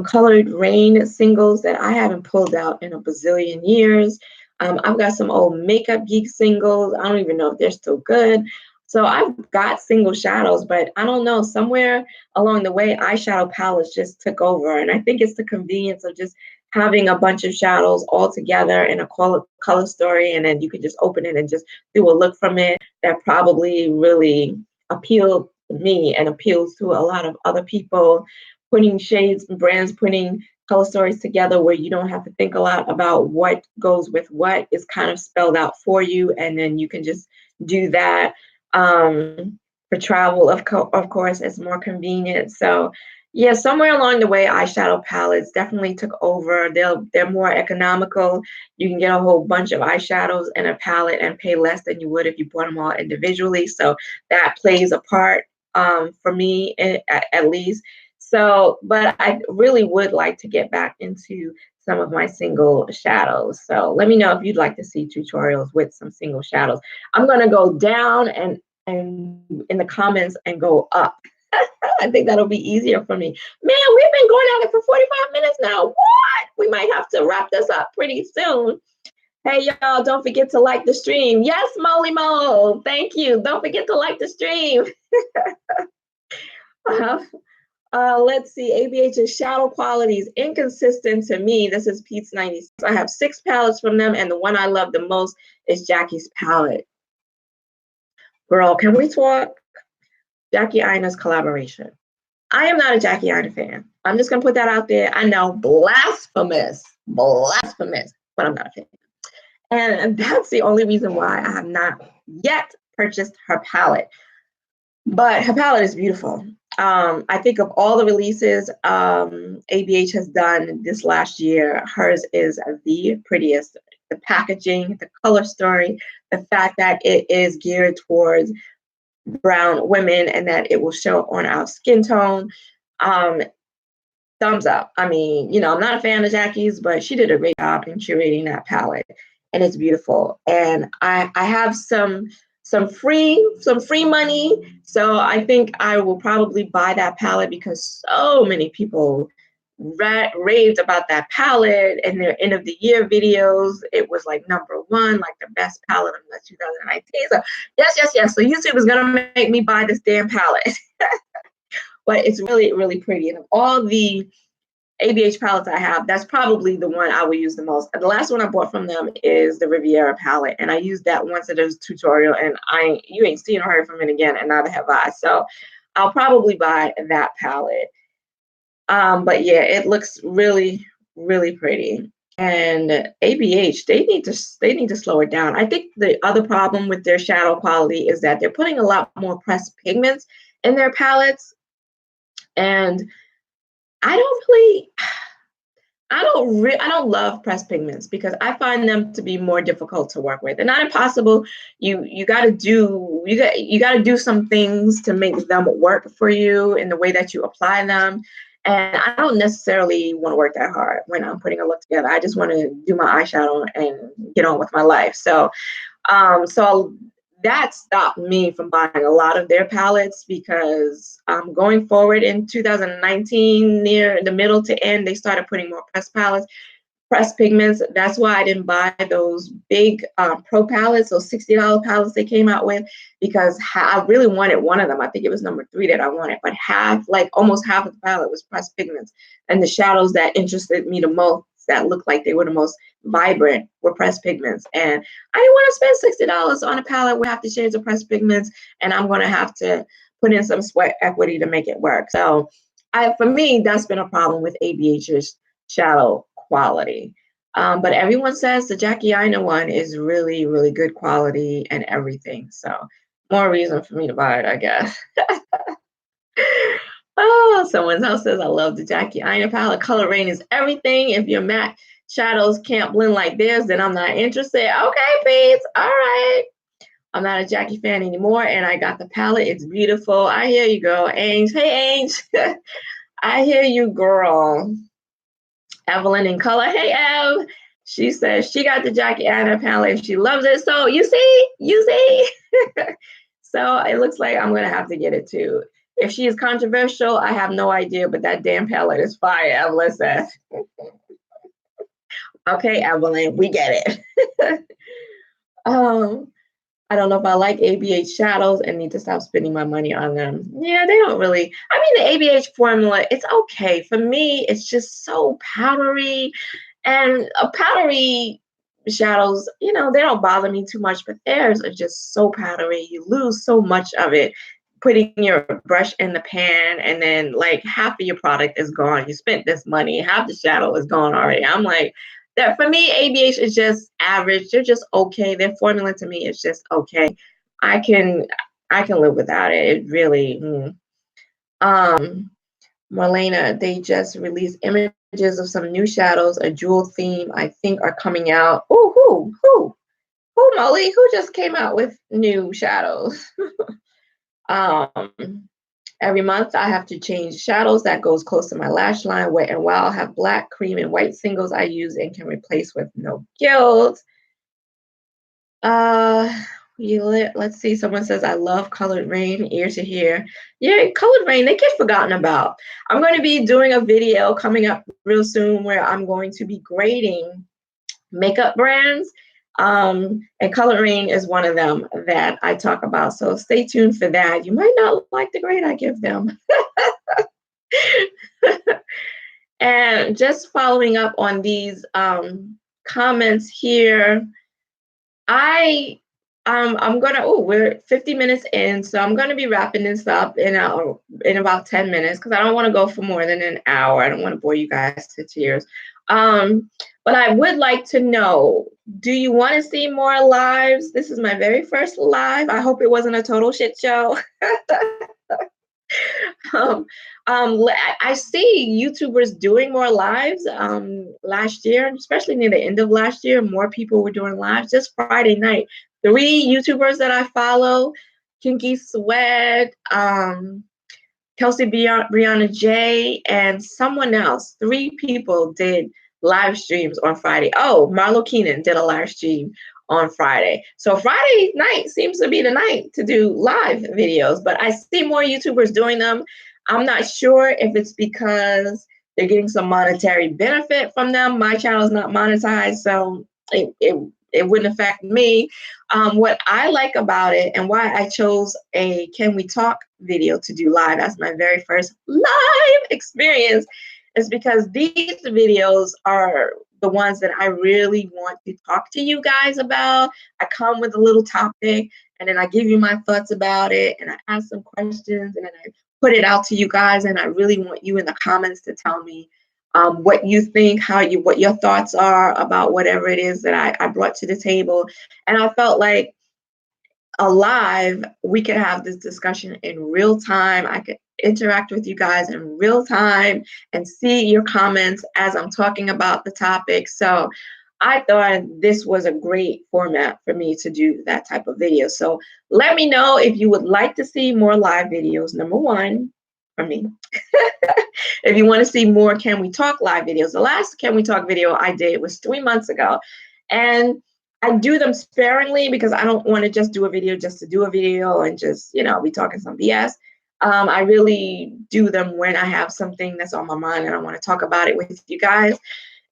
S1: Colored Rain singles that I haven't pulled out in a bazillion years. I've got some old Makeup Geek singles. I don't even know if they're still good. So I've got single shadows, but I don't know, somewhere along the way, eyeshadow palettes just took over. And I think it's the convenience of just having a bunch of shadows all together in a color story. And then you can just open it and just do a look from it that probably really appealed to me and appeals to a lot of other people. Putting shades and brands, putting color stories together where you don't have to think a lot about what goes with what is kind of spelled out for you, and then you can just do that. For travel, of course, it's more convenient. So, yeah, somewhere along the way, eyeshadow palettes definitely took over. They're more economical. You can get a whole bunch of eyeshadows in a palette and pay less than you would if you bought them all individually. So that plays a part for me, at least. So, but I really would like to get back into some of my single shadows. So let me know if you'd like to see tutorials with some single shadows. I'm gonna go down and in the comments and go up. I think that'll be easier for me. Man, we've been going at it for 45 minutes now. What? We might have to wrap this up pretty soon. Hey, y'all, don't forget to like the stream. Yes, Molly Mo. Thank you. Don't forget to like the stream. Let's see. ABH's shadow quality is inconsistent to me. This is Pete's 96. I have 6 palettes from them, and the one I love the most is Jackie's palette. Girl, can we talk? Jackie Aina's collaboration. I am not a Jackie Aina fan. I'm just gonna put that out there. I know, blasphemous, but I'm not a fan. And that's the only reason why I have not yet purchased her palette. But her palette is beautiful. I think of all the releases ABH has done this last year, hers is the prettiest. The packaging, the color story, the fact that it is geared towards brown women and that it will show on our skin tone. Thumbs up. I mean, I'm not a fan of Jackie's, but she did a great job in curating that palette, and it's beautiful. And I have some free money, so I think I will probably buy that palette because so many people raved about that palette in their end of the year videos. It was like #1, like the best palette of 2019. So yes. So YouTube is gonna make me buy this damn palette. But it's really, really pretty. And of all the ABH palettes I have, that's probably the one I will use the most. The last one I bought from them is the Riviera palette, and I used that once in a tutorial, and you ain't seen or heard from it again, and neither have I. So I'll probably buy that palette. But yeah, it looks really, really pretty. And ABH, they need to slow it down. I think the other problem with their shadow quality is that they're putting a lot more pressed pigments in their palettes. And I don't love pressed pigments because I find them to be more difficult to work with. They're not impossible. You got to do some things to make them work for you in the way that you apply them. And I don't necessarily want to work that hard when I'm putting a look together. I just want to do my eyeshadow and get on with my life. So that stopped me from buying a lot of their palettes because going forward in 2019, near the middle to end, they started putting more pressed pigments. That's why I didn't buy those big pro palettes, those $60 palettes they came out with, because I really wanted one of them. I think it was #3 that I wanted, but almost half of the palette was pressed pigments. And the shadows that interested me the most, that looked like they were the most vibrant, were pressed pigments. And I didn't want to spend $60 on a palette with half the shades of pressed pigments, and I'm going to have to put in some sweat equity to make it work. So for me, that's been a problem with ABH's shadow quality. But everyone says the Jackie Aina one is really, really good quality and everything. So more reason for me to buy it, I guess. Oh, someone else says, I love the Jackie Aina palette. Color range is everything. If your matte shadows can't blend like theirs, then I'm not interested. Okay, Pete. All right. I'm not a Jackie fan anymore, and I got the palette. It's beautiful. I hear you, girl. Ange. Hey, Ange. I hear you, girl. Evelyn in color. Hey, Ev. She says she got the Jackie Aina palette and she loves it. So you see. So it looks like I'm going to have to get it too. If she is controversial, I have no idea, but that damn palette is fire, Evelyn says. Okay, Evelyn, we get it. I don't know if I like ABH shadows and need to stop spending my money on them. Yeah, they don't really. I mean, the ABH formula, it's okay. For me, it's just so powdery. And powdery shadows, they don't bother me too much, but theirs are just so powdery. You lose so much of it putting your brush in the pan, and then like half of your product is gone. You spent this money, half the shadow is gone already. I'm like, that for me, ABH is just average. They're just okay. Their formula to me is just okay. I can I can live without it. It really, Marlena, they just released images of some new shadows, a jewel theme, I think are coming out. Oh, who, Molly? Who just came out with new shadows? Every month I have to change shadows that goes close to my lash line. Wet and Wild have black, cream, and white singles I use and can replace with no guilt. Let's see. Someone says, I love Colored Rain, ear to hear. Yeah, Colored Rain, they get forgotten about. I'm going to be doing a video coming up real soon where I'm going to be grading makeup brands. And Colored Rain is one of them that I talk about. So stay tuned for that. You might not like the grade I give them. And just following up on these comments here, I'm gonna, we're 50 minutes in, so I'm gonna be wrapping this up in about 10 minutes because I don't want to go for more than an hour. I don't want to bore you guys to tears. But I would like to know, do you want to see more lives? This is my very first live. I hope it wasn't a total shit show. I see YouTubers doing more lives. Last year, especially near the end of last year, more people were doing lives. Just Friday night, 3 YouTubers that I follow, Kinky Suede, Kelsey Brianna J, and someone else. 3 people did live streams on Friday. Oh, Marlo Keenan did a live stream on Friday. So Friday night seems to be the night to do live videos, but I see more YouTubers doing them. I'm not sure if it's because they're getting some monetary benefit from them. My channel is not monetized, so it wouldn't affect me. What I like about it and why I chose a Can We Talk video to do live as my very first live experience is because these videos are the ones that I really want to talk to you guys about. I come with a little topic and then I give you my thoughts about it and I ask some questions and then I put it out to you guys, and I really want you in the comments to tell me what you think, what your thoughts are about whatever it is that I brought to the table. And I felt like alive, we could have this discussion in real time. I could interact with you guys in real time and see your comments as I'm talking about the topic. So I thought this was a great format for me to do that type of video. So let me know if you would like to see more live videos, number one, from me. If you want to see more Can We Talk live videos, the last Can We Talk video I did was 3 months ago. And I do them sparingly because I don't want to just do a video just to do a video and just, be talking some BS. I really do them when I have something that's on my mind and I want to talk about it with you guys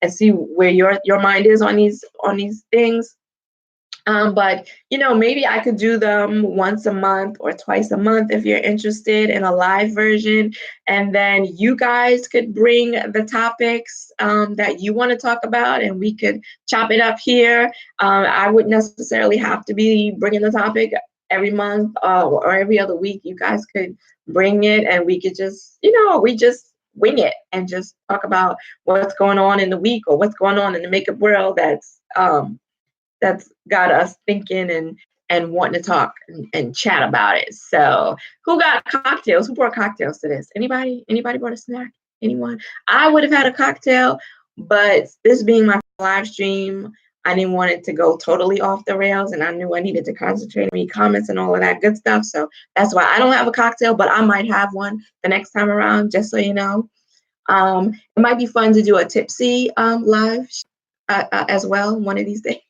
S1: and see where your mind is on these things. But maybe I could do them once a month or twice a month if you're interested in a live version. And then you guys could bring the topics that you want to talk about and we could chop it up here. I wouldn't necessarily have to be bringing the topic every month or every other week. You guys could bring it and we could just, we just wing it and just talk about what's going on in the week or what's going on in the makeup world that's got us thinking and wanting to talk and chat about it. So who got cocktails? Who brought cocktails to this? Anybody brought a snack? Anyone? I would have had a cocktail, but this being my live stream, I didn't want it to go totally off the rails and I knew I needed to concentrate on me comments and all of that good stuff. So that's why I don't have a cocktail, but I might have one the next time around, just so you know. It might be fun to do a tipsy live as well one of these days.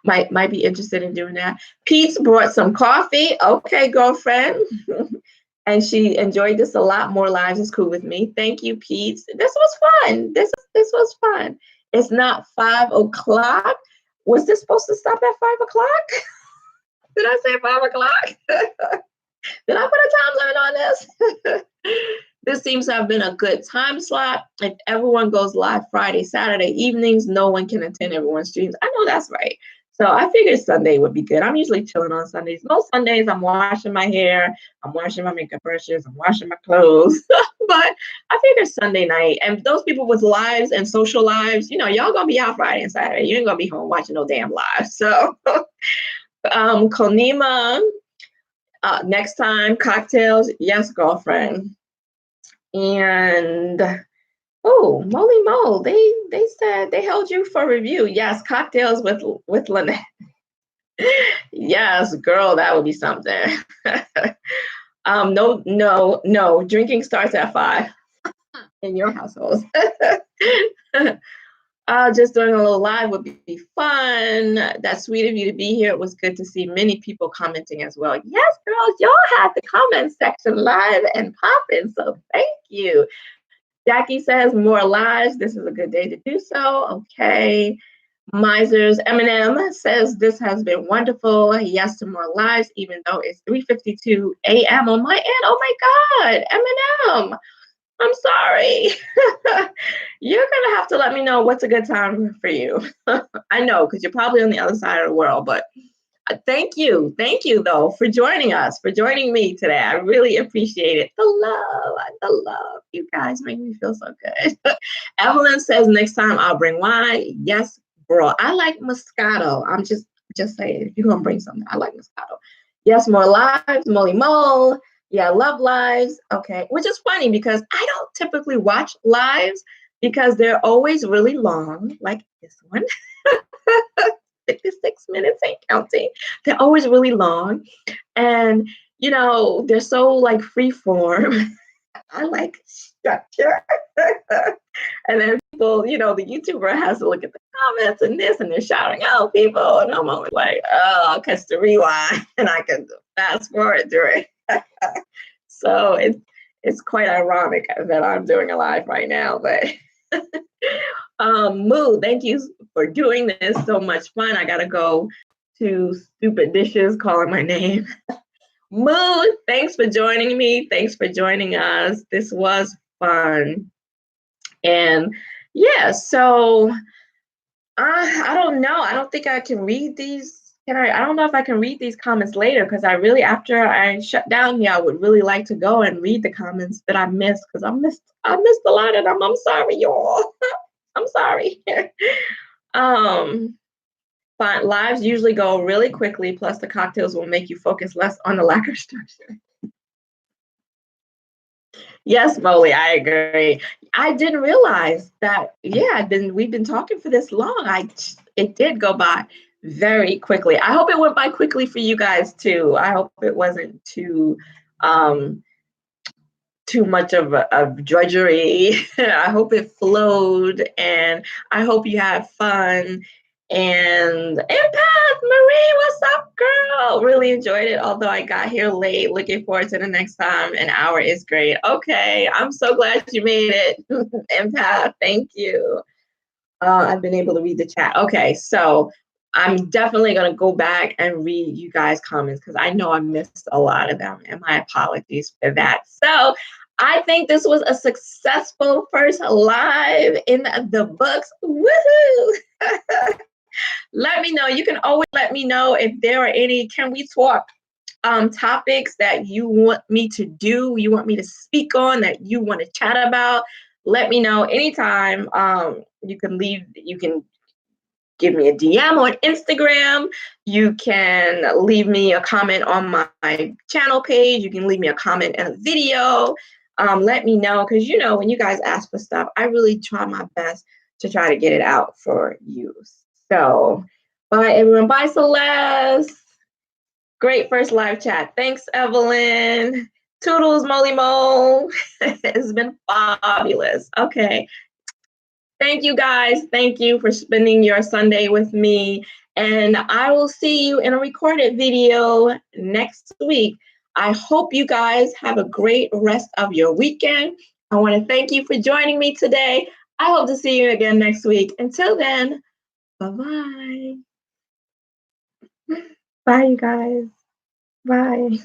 S1: might be interested in doing that. Pete's brought some coffee. Okay, girlfriend. And she enjoyed this a lot. More lives is cool with me. Thank you, Pete. This was fun. This was fun. It's not 5 o'clock. Was this supposed to stop at 5 o'clock? Did I say 5 o'clock? Did I put a time limit on this? This seems to have been a good time slot. If everyone goes live Friday, Saturday evenings, no one can attend everyone's streams. I know that's right. So I figured Sunday would be good. I'm usually chilling on Sundays. Most Sundays, I'm washing my hair, I'm washing my makeup brushes, I'm washing my clothes. But I figured Sunday night, and those people with lives and social lives, y'all gonna be out Friday and Saturday. You ain't gonna be home watching no damn lives. So Konima, next time, cocktails, yes, girlfriend. And oh, Moly Mo, they said they held you for review. Yes, cocktails with Lynette. Yes, girl, that would be something. No, drinking starts at 5 in your household. Just doing a little live would be fun. That's sweet of you to be here. It was good to see many people commenting as well. Yes, girls, y'all had the comment section live and popping, so thank you. Jackie says more lives. This is a good day to do so. Okay. Misers Eminem says this has been wonderful. Yes to more lives, even though it's 3:52 a.m. on my end. Oh my God, Eminem. I'm sorry. You're going to have to let me know what's a good time for you. I know, because you're probably on the other side of the world, but thank you. Thank you, though, for joining us, for joining me today. I really appreciate it. The love. You guys make me feel so good. Evelyn says next time I'll bring wine. Yes, bro. I like Moscato. I'm just saying, if you're going to bring something, I like Moscato. Yes, more lives, Molly Mole. Yeah, love lives. Okay, which is funny because I don't typically watch lives because they're always really long, like this one. 56 minutes, ain't counting. They're always really long. And, they're so like free form. I like structure. And then people, the YouTuber has to look at the comments and this, and they're shouting out people. And I'm always like, oh, I'll catch the rewind and I can fast forward through it. So it's quite ironic that I'm doing a live right now, but Moo, thank you for doing this. So much fun. I gotta go to Stupid Dishes calling my name. Moo, thanks for joining me. Thanks for joining us. This was fun. And yeah, so I don't know. I don't think I can read these. I don't know if I can read these comments later because after I shut down here, I would really like to go and read the comments that I missed because I missed a lot of them. I'm sorry, y'all. I'm sorry. But lives usually go really quickly. Plus, the cocktails will make you focus less on the lack of structure. Yes, Molly, I agree. I didn't realize that. Yeah, we've been talking for this long. It did go by very quickly. I hope it went by quickly for you guys too. I hope it wasn't too much of drudgery. I hope it flowed, and I hope you had fun. And Empath Marie, what's up, girl? Really enjoyed it, although I got here late. Looking forward to the next time. An hour is great. Okay, I'm so glad you made it, Empath. Thank you. I've been able to read the chat. Okay, so I'm definitely going to go back and read you guys' comments because I know I missed a lot of them, and my apologies for that. So I think this was a successful first live in the books. Woohoo! Let me know. You can always let me know if there are any Can We Talk topics that you want me to do, you want me to speak on, that you want to chat about. Let me know anytime. You can give me a DM on Instagram. You can leave me a comment on my channel page. You can leave me a comment in a video. Let me know, because when you guys ask for stuff, I really try my best to try to get it out for you. So bye everyone. Bye Celeste. Great first live chat. Thanks, Evelyn. Toodles, Molly Mo. It's been fabulous. Okay. Thank you guys. Thank you for spending your Sunday with me. And I will see you in a recorded video next week. I hope you guys have a great rest of your weekend. I want to thank you for joining me today. I hope to see you again next week. Until then, bye-bye. Bye, you guys. Bye.